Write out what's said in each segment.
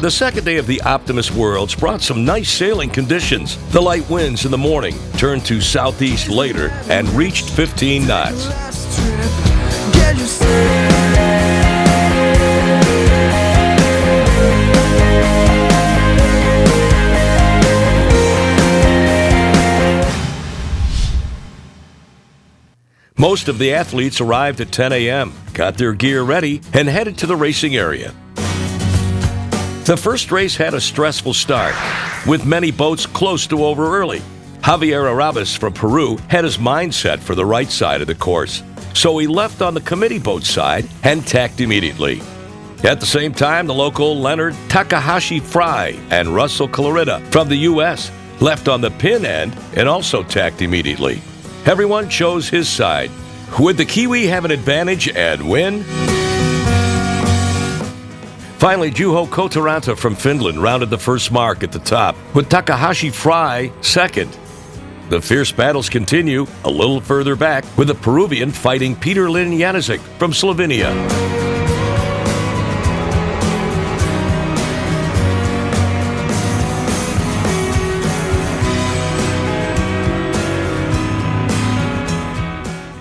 The second day of the Optiworlds brought some nice sailing conditions. The light winds in the morning turned to southeast later and reached 15 knots. Most of the athletes arrived at 10 a.m., got their gear ready, and headed to the racing area. The first race had a stressful start, with many boats close to over early. Javier Arabas from Peru had his mind set for the right side of the course, so he left on the committee boat side and tacked immediately. At the same time, the local Leonard Takahashi Fry and Russell Clarita from the U.S. left on the pin end and also tacked immediately. Everyone chose his side. Would the Kiwi have an advantage and win? Finally, Juho Kotaranta from Finland rounded the first mark at the top, with Takahashi Fry second. The fierce battles continue a little further back, with the Peruvian fighting Peter Lin Janisic from Slovenia.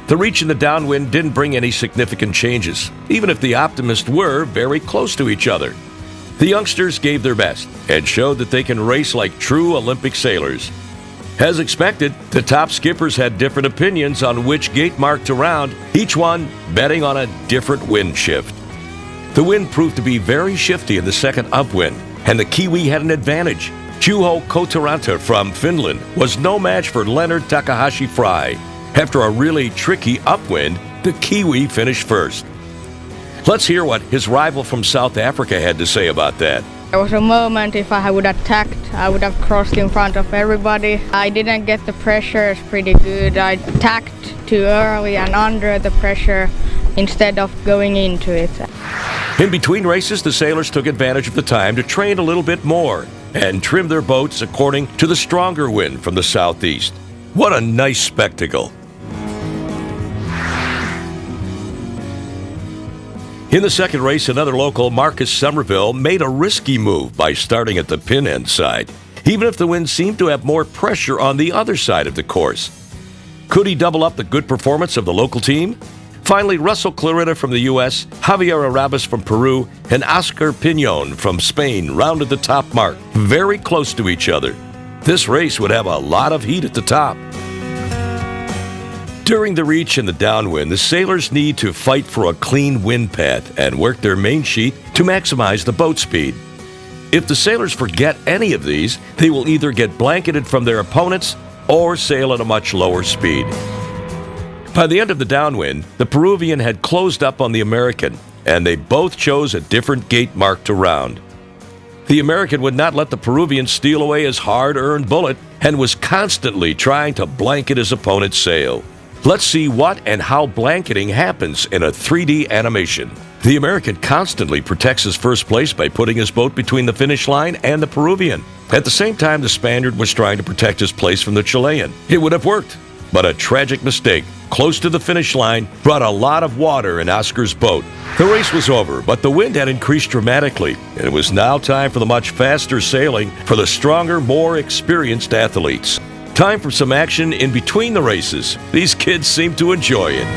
The reach in the downwind didn't bring any significant changes, even if the Optimists were very close to each other. The youngsters gave their best and showed that they can race like true Olympic sailors. As expected, the top skippers had different opinions on which gate mark to round, each one betting on a different wind shift. The wind proved to be very shifty in the second upwind, and the Kiwi had an advantage. Juho Kotaranta from Finland was no match for Leonard Takahashi Fry. After a really tricky upwind, the Kiwi finished first. Let's hear what his rival from South Africa had to say about that. There was a moment if I would have tacked, I would have crossed in front of everybody. I didn't get the pressures pretty good. I tacked too early and under the pressure instead of going into it. In between races, the sailors took advantage of the time to train a little bit more and trim their boats according to the stronger wind from the southeast. What a nice spectacle! In the second race, another local, Marcus Somerville, made a risky move by starting at the pin end side, even if the wind seemed to have more pressure on the other side of the course. Could he double up the good performance of the local team? Finally, Russell Clarita from the U.S., Javier Arabas from Peru, and Oscar Pinon from Spain rounded the top mark, very close to each other. This race would have a lot of heat at the top. During the reach and the downwind, the sailors need to fight for a clean wind path and work their main sheet to maximize the boat speed. If the sailors forget any of these, they will either get blanketed from their opponents or sail at a much lower speed. By the end of the downwind, the Peruvian had closed up on the American, and they both chose a different gate mark to round. The American would not let the Peruvian steal away his hard-earned bullet and was constantly trying to blanket his opponent's sail. Let's see what and how blanketing happens in a 3D animation. The American constantly protects his first place by putting his boat between the finish line and the Peruvian. At the same time, the Spaniard was trying to protect his place from the Chilean. It would have worked, but a tragic mistake close to the finish line brought a lot of water in Oscar's boat. The race was over, but the wind had increased dramatically, and it was now time for the much faster sailing for the stronger, more experienced athletes. Time for some action in between the races. These kids seem to enjoy it.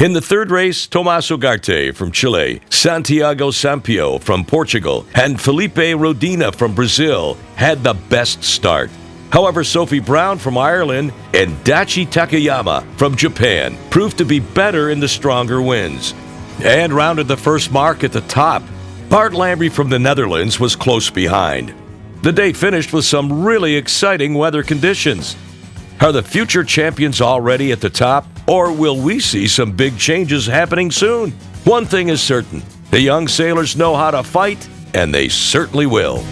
In the third race, Tomás Ugarte from Chile, Santiago Sampio from Portugal, and Felipe Rodina from Brazil had the best start. However, Sophie Brown from Ireland and Dachi Takayama from Japan proved to be better in the stronger winds and rounded the first mark at the top. Bart Lambry from the Netherlands was close behind. The day finished with some really exciting weather conditions. Are the future champions already at the top, or will we see some big changes happening soon? One thing is certain, the young sailors know how to fight, and they certainly will.